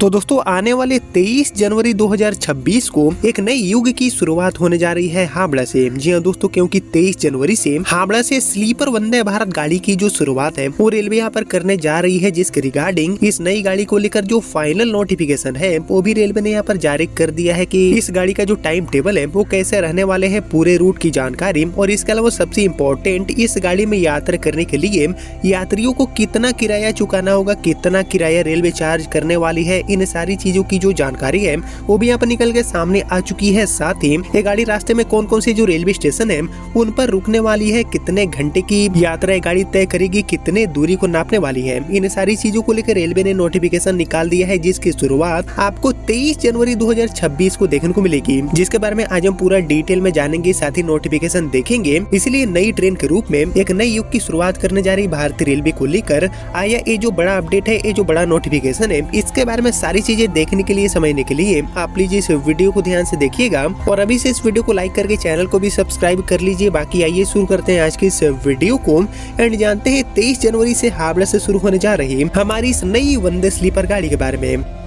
तो दोस्तों आने वाले 23 जनवरी 2026 को एक नए युग की शुरुआत होने जा रही है हावड़ा से। जी हाँ दोस्तों, क्योंकि 23 जनवरी से हावड़ा से स्लीपर वंदे भारत गाड़ी की जो शुरुआत है वो रेलवे यहाँ पर करने जा रही है, जिसके रिगार्डिंग इस नई गाड़ी को लेकर जो फाइनल नोटिफिकेशन है वो भी रेलवे ने यहाँ पर जारी कर दिया है कि इस गाड़ी का जो टाइम टेबल है वो कैसे रहने वाले है, पूरे रूट की जानकारी। और इसके अलावा सबसे इम्पोर्टेंट, इस गाड़ी में यात्रा करने के लिए यात्रियों को कितना किराया चुकाना होगा, कितना किराया रेलवे चार्ज करने वाली है, इन सारी चीजों की जो जानकारी है वो भी यहाँ पर निकल के सामने आ चुकी है। साथ ही ये गाड़ी रास्ते में कौन कौन से जो रेलवे स्टेशन है उन पर रुकने वाली है, कितने घंटे की यात्रा गाड़ी तय करेगी, कितने दूरी को नापने वाली है, इन सारी चीजों को लेकर रेलवे ने नोटिफिकेशन निकाल दिया है, जिसकी शुरुआत आपको 23 जनवरी 2026 को देखने को मिलेगी, जिसके बारे में आज हम पूरा डिटेल में जानेंगे, साथ ही नोटिफिकेशन देखेंगे। इसलिए नई ट्रेन के रूप में एक नई युग की शुरुआत करने जा रही भारतीय रेलवे को लेकर आया ये जो बड़ा अपडेट है, ये जो बड़ा नोटिफिकेशन है, इसके बारे में सारी चीजें देखने के लिए, समझने के लिए आप प्लीज इस वीडियो को ध्यान से देखिएगा और अभी से इस वीडियो को लाइक करके चैनल को भी सब्सक्राइब कर लीजिए। बाकी आइए शुरू करते हैं आज की इस वीडियो को एंड जानते हैं 23 जनवरी से हावड़ा से शुरू होने जा रही हमारी इस नई वंदे स्लीपर गाड़ी के बारे में।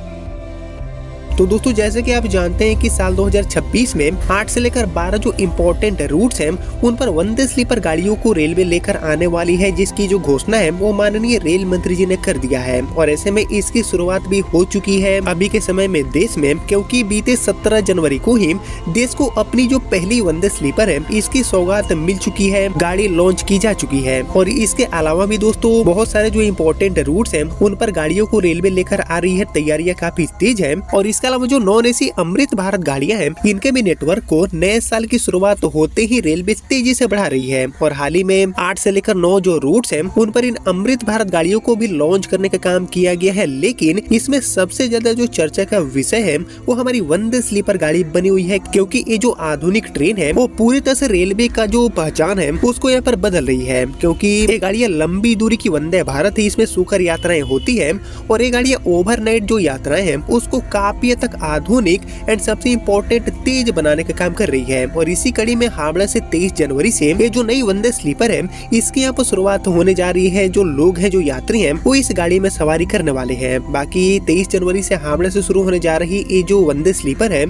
तो दोस्तों जैसे कि आप जानते हैं कि साल 2026 में 8 से लेकर 12 जो इम्पोर्टेंट रूट्स हैं उन पर वंदे स्लीपर गाड़ियों को रेलवे लेकर आने वाली है, जिसकी जो घोषणा है वो माननीय रेल मंत्री जी ने कर दिया है। और ऐसे में इसकी शुरुआत भी हो चुकी है अभी के समय में देश में, क्योंकि बीते 17 जनवरी को ही देश को अपनी जो पहली वंदे स्लीपर है इसकी सौगात मिल चुकी है, गाड़ी लॉन्च की जा चुकी है। और इसके अलावा भी दोस्तों बहुत सारे जो इम्पोर्टेंट रूट्स हैं उन पर गाड़ियों को रेलवे लेकर आ रही है, तैयारियां काफी तेज है। और इसके अलावा जो नॉन एसी अमृत भारत गाड़ियां हैं इनके भी नेटवर्क को नए साल की शुरुआत होते ही रेलवे तेजी से बढ़ा रही है। और हाल ही में 8 से लेकर 9 जो रूट्स हैं उन पर इन अमृत भारत गाड़ियों को भी लॉन्च करने का काम किया गया है। लेकिन इसमें सबसे ज्यादा जो चर्चा का विषय है वो हमारी वंदे स्लीपर गाड़ी बनी हुई है, क्योंकि ये जो आधुनिक ट्रेन है वो पूरी तरह से रेलवे का जो पहचान है उसको यहाँ पर बदल रही है, क्योंकि ये गाड़ियां लंबी दूरी की वंदे भारत है, इसमें सुकर यात्राएं होती है और ये गाड़ियां ओवरनाइट जो यात्राएं हैं उसको काफी तक आधुनिक एंड सबसे इम्पोर्टेंट तेज बनाने का काम कर रही है। और इसी कड़ी में हावड़ा से 23 जनवरी से ये जो नई वंदे स्लीपर है इसकी यहाँ पर शुरुआत होने जा रही है। जो लोग हैं, जो यात्री हैं, वो इस गाड़ी में सवारी करने वाले हैं। बाकी 23 जनवरी से हावड़ा से शुरू होने जा रही ये जो वंदे स्लीपर है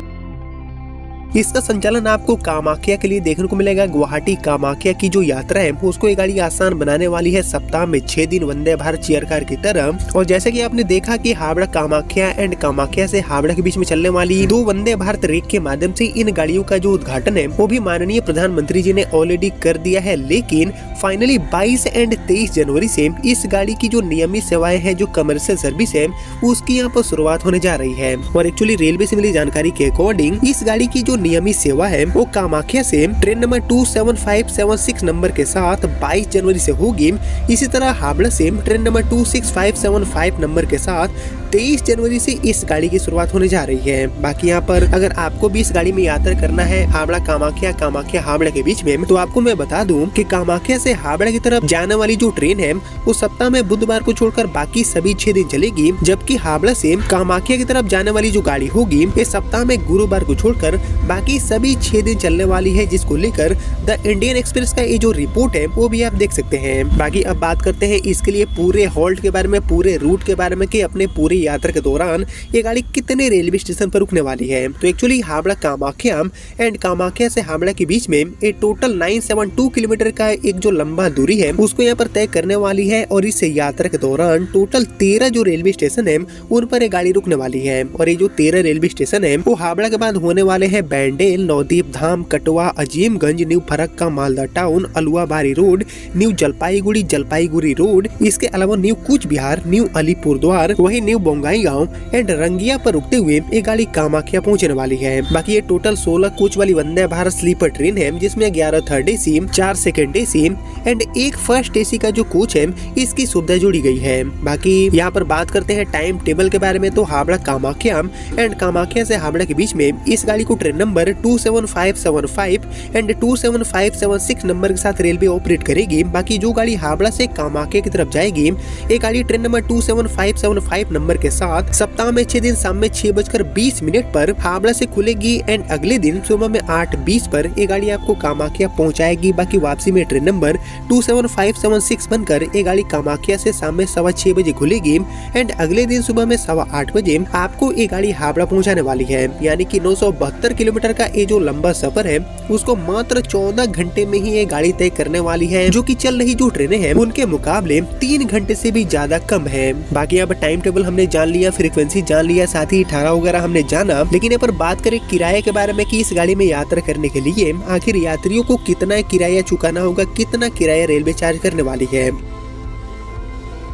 इसका संचालन आपको कामाख्या के लिए देखने को मिलेगा। गुवाहाटी कामाख्या की जो यात्रा है उसको ये गाड़ी आसान बनाने वाली है, सप्ताह में 6 दिन वंदे भारत चेयर कार की तरह। और जैसे कि आपने देखा कि हावड़ा कामाख्या एंड कामाख्या से हावड़ा के बीच में चलने वाली 2 वंदे भारत रेक के माध्यम से इन गाड़ियों का जो उद्घाटन है वो भी माननीय प्रधानमंत्री जी ने ऑलरेडी कर दिया है। लेकिन फाइनली 22 एंड 23 जनवरी से इस गाड़ी की जो नियमित सेवाएं हैं, जो कमर्शियल सर्विस है, उसकी यहाँ पर शुरुआत होने जा रही है। और एक्चुअली रेलवे से मिली जानकारी के अकॉर्डिंग इस गाड़ी की जो नियमित सेवा है वो कामाख्या से ट्रेन नंबर 27576 नंबर के साथ 22 जनवरी से होगी। इसी तरह हावड़ा से ट्रेन नंबर 26575 नंबर के साथ 23 जनवरी से इस गाड़ी की शुरुआत होने जा रही है। बाकी यहाँ पर अगर आपको भी इस गाड़ी में यात्रा करना है हावड़ा कामाख्या, कामाख्या हावड़ा के बीच में, तो आपको मैं बता दूं कि कामाख्या से हावड़ा की तरफ जाने वाली जो ट्रेन है वो सप्ताह में बुधवार को छोड़कर बाकी सभी 6 दिन चलेगी, जबकि हावड़ा से कामाख्या की तरफ जाने वाली जो गाड़ी होगी ये सप्ताह में गुरुवार को छोड़कर बाकी सभी 6 दिन चलने वाली है, जिसको लेकर द इंडियन एक्सप्रेस का ये जो रिपोर्ट है वो भी आप देख सकते हैं। बाकी अब बात करते हैं इसके लिए पूरे हॉल्ट के बारे में, पूरे रूट के बारे में कि अपने पूरी यात्रा के दौरान ये गाड़ी कितने रेलवे स्टेशन पर रुकने वाली है। तो एक्चुअली हावड़ा कामाख्या एंड कामाख्या से हावड़ा के बीच में एक टोटल 972 किलोमीटर का एक जो लंबा दूरी है उसको यहाँ पर तय करने वाली है। और इस यात्रा के दौरान टोटल 13 जो रेलवे स्टेशन है उन पर ये गाड़ी रुकने वाली है। और ये जो 13 रेलवे स्टेशन है वो हावड़ा के बाद होने वाले है Bandel, Nabadwip Dham, Katwa, Azimganj, new Farakka, Malda town, Aluabari road, new Jalpaiguri, Jalpaiguri road, इसके अलावा न्यू कूच बिहार, न्यू अलीपुरद्वार, वही न्यू बोंगाई गांव एंड रंगिया पर रुकते हुए ये गाड़ी कामाख्या पहुंचने वाली है। बाकी ये टोटल 16 कोच वाली वंदे भारत स्लीपर ट्रेन है, जिसमें 11 third AC, 4 second AC and 1 first AC का जो कोच है इसकी सुविधा जुड़ी गई है। बाकी यहाँ पर बात करते हैं टाइम टेबल के बारे में, तो हावड़ा कामाख्या एंड कामाख्या से हावड़ा के बीच में इस गाड़ी को ट्रेन नंबर 27575 एंड 27576 नंबर के साथ रेलवे ऑपरेट करेगी। बाकी जो गाड़ी हावड़ा से कामाख्या की तरफ जाएगी ये गाड़ी ट्रेन नंबर 27575 नंबर स्लीपर के साथ सप्ताह में 6 दिन शाम में 6:20 पर हावड़ा से खुलेगी एंड अगले दिन सुबह में 8:20 पर ये गाड़ी आपको कामाख्या पहुंचाएगी। बाकी वापसी में ट्रेन नंबर 27576 बनकर ये गाड़ी कामाख्या से शाम में 6:15 बजे खुलेगी एंड अगले दिन सुबह में 8:15 बजे आपको ये गाड़ी हावड़ा पहुंचाने वाली है। यानी कि 972 किलोमीटर का ये जो लंबा सफर है उसको मात्र 14 घंटे में ही ये गाड़ी तय करने वाली है, जो कि चल रही जो ट्रेनें हैं उनके मुकाबले 3 घंटे से भी ज्यादा कम है। बाकी अब टाइम टेबल हमने जान लिया, फ्रीक्वेंसी जान लिया, साथ ही ठहराव वगैरह हमने जाना, लेकिन यहाँ पर बात करें किराए के बारे में कि इस गाड़ी में यात्रा करने के लिए आखिर यात्रियों को कितना किराया चुकाना होगा, कितना किराया रेलवे चार्ज करने वाली है।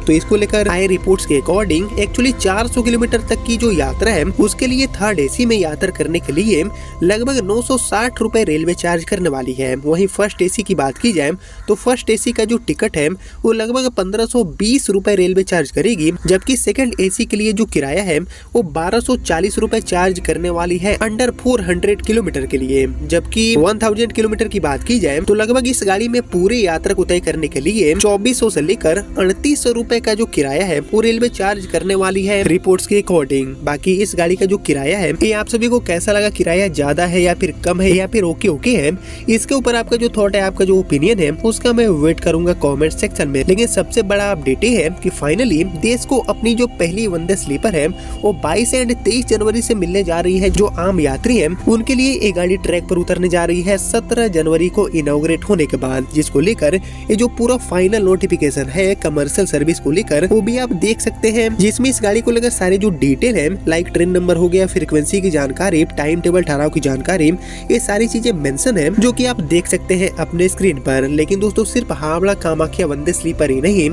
तो इसको लेकर आए रिपोर्ट्स के अकॉर्डिंग एक्चुअली 400 किलोमीटर तक की जो यात्रा है उसके लिए थर्ड एसी में यात्रा करने के लिए लगभग 960 रुपए रेलवे चार्ज करने वाली है। वहीं फर्स्ट एसी की बात की जाए तो फर्स्ट एसी का जो टिकट है वो लगभग 1520 रुपए रेलवे चार्ज करेगी, जबकि सेकंड एसी के लिए जो किराया है वो 1240 रुपए चार्ज करने वाली है अंडर 400 किलोमीटर के लिए। जबकि 1000 किलोमीटर की बात की जाए तो लगभग इस गाड़ी में पूरे यात्रा को तय करने के लिए 2400 से लेकर 3800 रुपए का जो किराया है वो रेलवे चार्ज करने वाली है रिपोर्ट्स के अकॉर्डिंग। बाकी इस गाड़ी का जो किराया है ये आप सभी को कैसा लगा, किराया ज्यादा है या फिर कम है या फिर ओके है, इसके ऊपर आपका जो थॉट है, आपका जो ओपिनियन है उसका मैं वेट करूंगा कमेंट सेक्शन में। लेकिन सबसे बड़ा अपडेट ये है कि फाइनली देश को अपनी जो पहली वंदे स्लीपर है वो 22 एंड 23 जनवरी से मिलने जा रही है। जो आम यात्री है उनके लिए ये गाड़ी ट्रैक पर उतरने जा रही है 17 जनवरी को इनॉग्रेट होने के बाद, जिसको लेकर ये जो पूरा फाइनल नोटिफिकेशन है कमर्शियल सर्विस को लेकर वो भी आप देख सकते हैं, जिसमें इस गाड़ी को लेकर सारे जो डिटेल है लाइक ट्रेन नंबर हो गया, फ्रीक्वेंसी की जानकारी, टाइम टेबल ठहराव की जानकारी, ये सारी चीजें मेंशन है जो कि आप देख सकते हैं अपने स्क्रीन पर। लेकिन दोस्तों सिर्फ हावड़ा कामाख्या वंदे स्लीपर ही नहीं,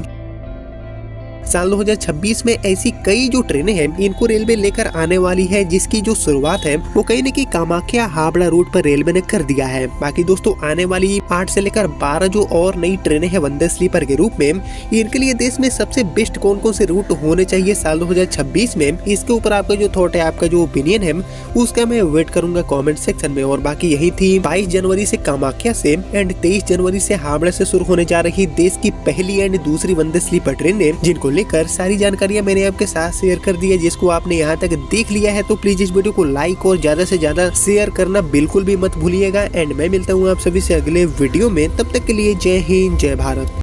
साल 2026 में ऐसी कई जो ट्रेनें हैं इनको रेलवे लेकर आने वाली है, जिसकी जो शुरुआत है वो कहीं न कहीं कामाख्या हावड़ा रूट पर रेलवे ने कर दिया है। बाकी दोस्तों आने वाली 8 से लेकर 12 जो और नई ट्रेनें हैं वंदे स्लीपर के रूप में, इनके लिए देश में सबसे बेस्ट कौन कौन से रूट होने चाहिए साल 2026 में, इसके ऊपर आपका जो थॉट है, आपका जो ओपिनियन है उसका मैं वेट करूंगा कॉमेंट सेक्शन में। और बाकी यही थी 22 जनवरी से कामाख्या से एंड 23 जनवरी से हावड़ा से शुरू होने जा रही देश की पहली एंड दूसरी वंदे स्लीपर ट्रेनें, जिनको लेकर सारी जानकारियां मैंने आपके साथ शेयर कर दी है। जिसको आपने यहां तक देख लिया है तो प्लीज इस वीडियो को लाइक और ज्यादा से ज्यादा शेयर करना बिल्कुल भी मत भूलिएगा। एंड मैं मिलता हूं आप सभी से अगले वीडियो में, तब तक के लिए जय हिंद जय भारत।